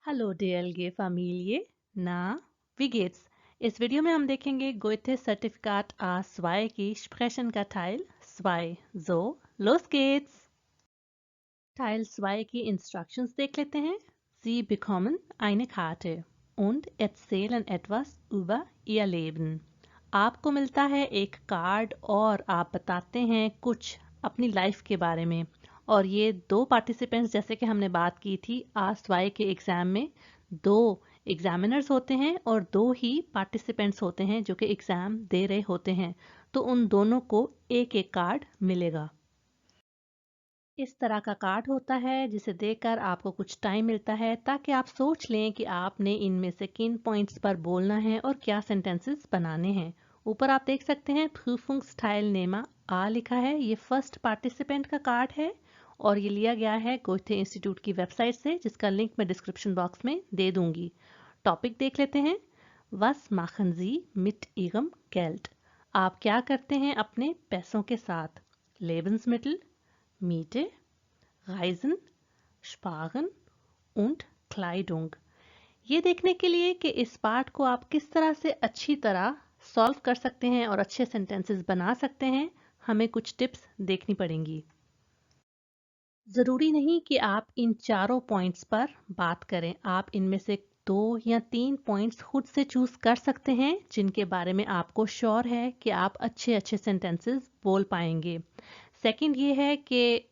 Hallo DLG Familie, na, wie geht's? इस video में हम देखेंगे Goethe Zertifikat A2 की Sprechen का Teil 2. So, los geht's! Teil 2 की Instructions देख लेते हैं. Sie bekommen eine Karte und erzählen etwas über ihr Leben. आपको मिलता है एक कार्ड और आप बताते हैं कुछ अपनी लाइफ के बारे में. और ये दो पार्टिसिपेंट्स, जैसे कि हमने बात की थी आस्वाई के एग्जाम में, दो एग्जामिनर्स होते हैं और दो ही पार्टिसिपेंट्स होते हैं जो कि एग्जाम दे रहे होते हैं. तो उन दोनों को एक एक कार्ड मिलेगा. इस तरह का कार्ड होता है जिसे देखकर आपको कुछ टाइम मिलता है ताकि आप सोच लें कि आपने इनमें से किन पॉइंट्स पर बोलना है और क्या सेंटेंसेस बनाने हैं. ऊपर आप देख सकते हैं Prüfungsteilnehmer आ लिखा है. ये फर्स्ट पार्टिसिपेंट का कार्ड है और ये लिया गया है गोथे इंस्टीट्यूट की वेबसाइट से, जिसका लिंक मैं डिस्क्रिप्शन बॉक्स में दे दूंगी. टॉपिक देख लेते हैं. Was machen Sie mit Ihrem Geld? आप क्या करते हैं अपने पैसों के साथ? Lebensmittel, Miete, Reisen, Sparen und Kleidung. ये देखने के लिए कि इस पाठ को आप किस तरह से अच्छी तरह सॉल्व कर सकते हैं और अच्छे सेंटेंसेस बना सकते हैं, हमें कुछ टिप्स देखनी पड़ेंगी. ज़रूरी नहीं कि आप इन चारों पॉइंट्स पर बात करें. आप इनमें से 2 या 3 पॉइंट्स खुद से चूज कर सकते हैं जिनके बारे में आपको श्योर है कि आप अच्छे अच्छे सेंटेंसेस बोल पाएंगे. सेकंड ये है कि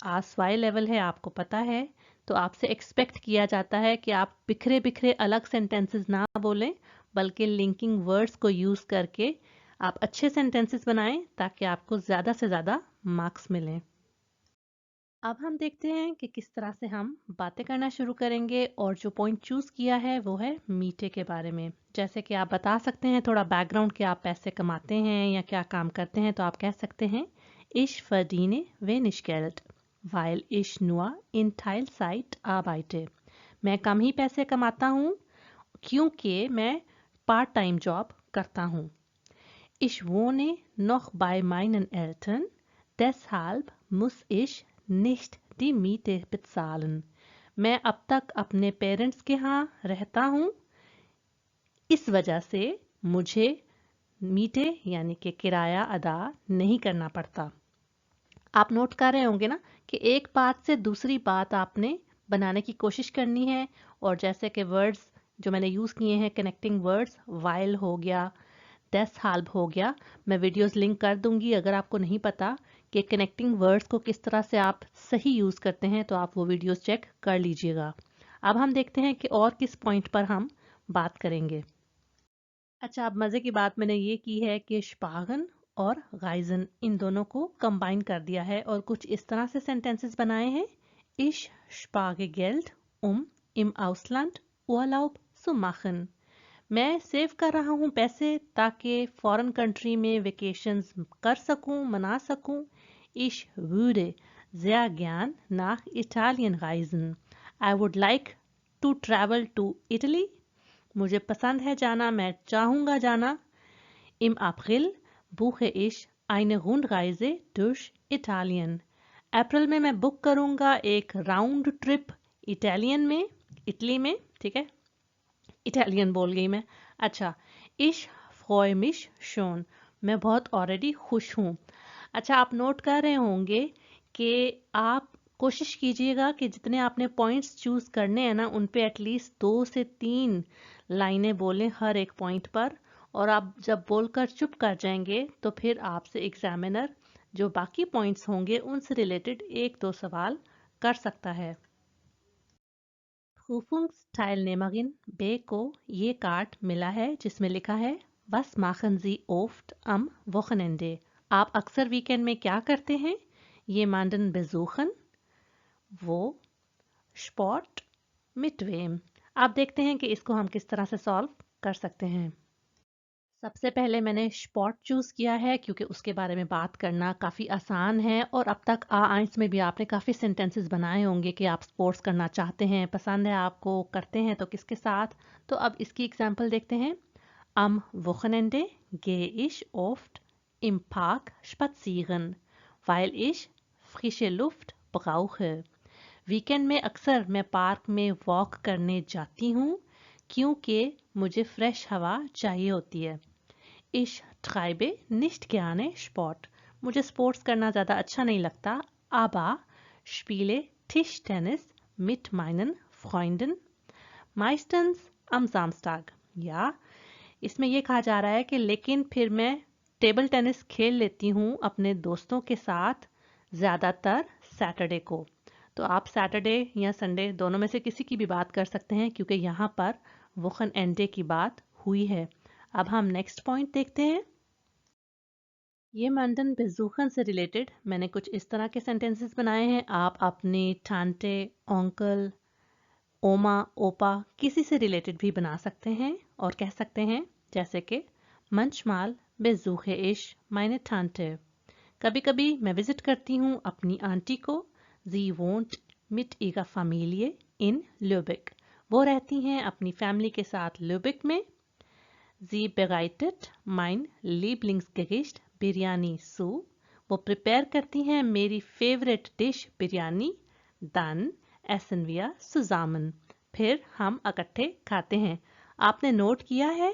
आस्वाई लेवल है, आपको पता है, तो आपसे एक्सपेक्ट किया जाता है कि आप बिखरे बिखरे अलग सेंटेंसेस ना बोलें, बल्कि लिंकिंग वर्ड्स को यूज़ करके आप अच्छे सेंटेंसेस बनाएं ताकि आपको ज़्यादा से ज़्यादा मार्क्स मिलें. अब हम देखते हैं कि किस तरह से हम बातें करना शुरू करेंगे. और जो पॉइंट चूज किया है वो है मीठे के बारे में. जैसे कि आप बता सकते हैं थोड़ा बैकग्राउंड कि आप पैसे कमाते हैं या क्या काम करते हैं, तो आप कह सकते हैं Ich verdiene wenig Geld, weil ich nur in Teilzeit arbeite. मैं कम ही पैसे कमाता हूँ क्योंकि मैं पार्ट टाइम जॉब करता हूँ. Ich wohne noch bei meinen Eltern, deshalb muss ich nicht die Miete bezahlen. मैं अब तक अपने पेरेंट्स के यहाँ रहता हूँ, इस वजह से मुझे मीटे यानी कि किराया अदा नहीं करना पड़ता. आप नोट कर रहे होंगे ना कि एक बात से दूसरी बात आपने बनाने की कोशिश करनी है. और जैसे कि वर्ड्स जो मैंने यूज़ किए हैं, कनेक्टिंग वर्ड्स, वाइल हो गया, डेस्हाल्ब हो गया. मैं वीडियोस लिंक कर दूंगी. अगर आपको नहीं पता कि कनेक्टिंग वर्ड्स को किस तरह से आप सही यूज़ करते हैं तो आप वो वीडियोस चेक कर लीजिएगा. अब हम देखते हैं कि और किस पॉइंट पर हम बात करेंगे. अच्छा, अब मज़े की बात मैंने ये की है कि स्पागन और गाइजन इन दोनों को कंबाइन कर दिया है और कुछ इस तरह से सेंटेंसेस बनाए हैं. Ich spare Geld, im Ausland Urlaub zu machen. मैं सेव कर रहा हूँ पैसे ताकि फॉरेन कंट्री में वेकेशंस कर सकूँ, मना सकूँ. Ich würde sehr gern nach Italien reisen. I would like to travel to Italy. मुझे पसंद है जाना, मैं चाहूँगा जाना. Im April buche ich eine Rundreise durch Italien. अप्रैल में मैं बुक करूँगा एक राउंड ट्रिप इटालियन में, इटली में. ठीक है, इटालियन बोल गई मैं. अच्छा, ich freue mich schon. मैं बहुत ऑलरेडी खुश हूँ. अच्छा, आप नोट कर रहे होंगे कि आप कोशिश कीजिएगा कि जितने आपने पॉइंट्स चूज करने हैं ना, उन पे एटलीस्ट 2 से 3 लाइनें बोलें हर एक पॉइंट पर. और आप जब बोलकर चुप कर जाएंगे तो फिर आपसे एग्जामिनर जो बाकी पॉइंट्स होंगे उनसे रिलेटेड 1-2 सवाल कर सकता है. Prüfungsteilnehmerin B को ये कार्ड मिला है जिसमें लिखा है Was machen Sie oft am Wochenende? आप अक्सर वीकेंड में क्या करते हैं? Jemanden besuchen, wo, Sport, mit wem. आप देखते हैं कि इसको हम किस तरह से सॉल्व कर सकते हैं. सबसे पहले मैंने स्पॉट चूज़ किया है क्योंकि उसके बारे में बात करना काफ़ी आसान है. और अब तक आइंस में भी आपने काफ़ी सेंटेंसेस बनाए होंगे कि आप स्पोर्ट्स करना चाहते हैं, पसंद है आपको, करते हैं तो किसके साथ. तो अब इसकी एग्जांपल देखते हैं. Am Wochenende gehe ich oft im Park spazieren, weil ich frische Luft brauche. Weekend में अक्सर मैं पार्क में वॉक करने जाती हूँ क्योंकि मुझे फ्रेश हवा चाहिए होती है। Ich treibe nicht gerne Sport. मुझे स्पोर्ट्स करना ज़्यादा अच्छा नहीं लगता, aber spiele Tischtennis mit meinen Freunden meistens am Samstag. या इसमें ये कहा जा रहा है कि लेकिन फिर मैं टेबल टेनिस खेल लेती हूँ अपने दोस्तों के साथ ज़्यादातर सैटरडे को। तो आप सैटरडे या संडे दोनों में से किसी की भी बात कर सकते हैं क्योंकि यहाँ पर वोकनएंडे की बात हुई है। अब हम नेक्स्ट पॉइंट देखते हैं। ये मंडन बेजूखन से रिलेटेड मैंने कुछ इस तरह के सेंटेंसेस बनाए हैं। आप अपनी टांटे, ओंकल, ओमा, ओपा किसी से रिलेटेड भी बना सकते हैं और कह सकते हैं जैसे कि manchmal besuche ich meine Tante. कभी-कभी मैं विजिट करती हूँ अपनी आंटी को। Sie wohnt mit ihrer Familie in Lübeck. वो रहती हैं अपनी फैमिली के साथ लुबिक में। Sie bereitet mein Lieblingsgericht biryani सू। वो प्रिपेयर करती हैं मेरी favourite dish biryani. Dann essen wir zusammen. फिर हम इकट्ठे खाते हैं। आपने नोट किया है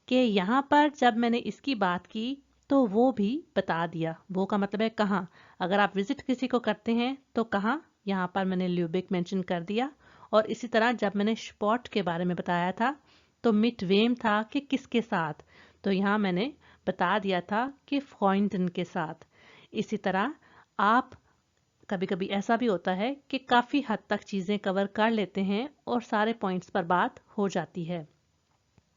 कि यहाँ पर जब मैंने इसकी बात की तो वो भी बता दिया। वो का मतलब है कहाँ। अगर आप विजिट किसी को करते हैं तो कहाँ, यहाँ पर मैंने ल्यूबिक मेंशन कर दिया। और इसी तरह जब मैंने स्पॉट के बारे में बताया था तो मिट वेम था कि किसके साथ, तो यहाँ मैंने बता दिया था कि फ्रॉइंडन के साथ। इसी तरह आप कभी कभी ऐसा भी होता है कि काफ़ी हद तक चीज़ें कवर कर लेते हैं और सारे पॉइंट्स पर बात हो जाती है।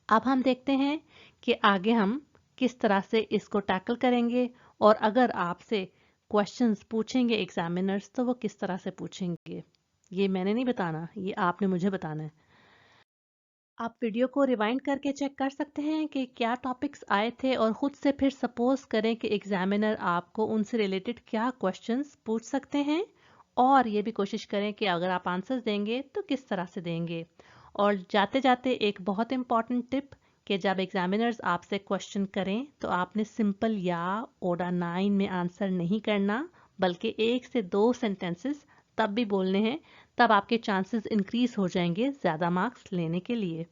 अब हम देखते हैं कि आगे हम किस तरह से इसको टैकल करेंगे और अगर आपसे क्वेश्चंस पूछेंगे एग्जामिनर्स तो वो किस तरह से पूछेंगे। ये मैंने नहीं बताना, ये आपने मुझे बताना है। आप वीडियो को रिवाइंड करके चेक कर सकते हैं कि क्या टॉपिक्स आए थे और खुद से फिर सपोज करें कि एग्जामिनर आपको उनसे रिलेटेड क्या क्वेश्चंस पूछ सकते हैं और ये भी कोशिश करें कि अगर आप आंसर्स देंगे तो किस तरह से देंगे। और जाते जाते एक बहुत इंपॉर्टेंट टिप कि जब एग्जामिनर्स आपसे क्वेश्चन करें तो आपने सिंपल या ओडा 9 में आंसर नहीं करना, बल्कि 1 से 2 सेंटेंसेस तब भी बोलने हैं। तब आपके चांसेस इंक्रीज हो जाएंगे ज़्यादा मार्क्स लेने के लिए।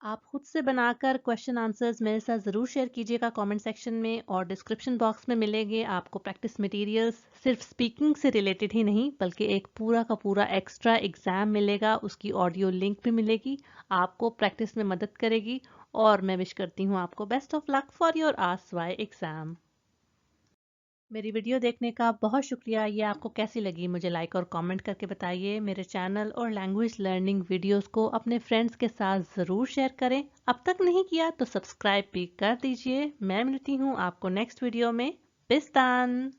आप खुद से बनाकर क्वेश्चन आंसर्स मेरे साथ ज़रूर शेयर कीजिएगा कमेंट सेक्शन में, और डिस्क्रिप्शन बॉक्स में मिलेंगे आपको प्रैक्टिस मटेरियल्स। सिर्फ स्पीकिंग से रिलेटेड ही नहीं बल्कि एक पूरा का पूरा एक्स्ट्रा एग्जाम मिलेगा, उसकी ऑडियो लिंक भी मिलेगी, आपको प्रैक्टिस में मदद करेगी। और मैं विश करती हूँ आपको best of luck for your आस्वाई एग्जाम। मेरी वीडियो देखने का बहुत शुक्रिया। ये आपको कैसी लगी मुझे लाइक और कमेंट करके बताइए। मेरे चैनल और लैंग्वेज लर्निंग वीडियोस को अपने फ्रेंड्स के साथ ज़रूर शेयर करें। अब तक नहीं किया तो सब्सक्राइब भी कर दीजिए। मैं मिलती हूँ आपको नेक्स्ट वीडियो में। बिस्तान।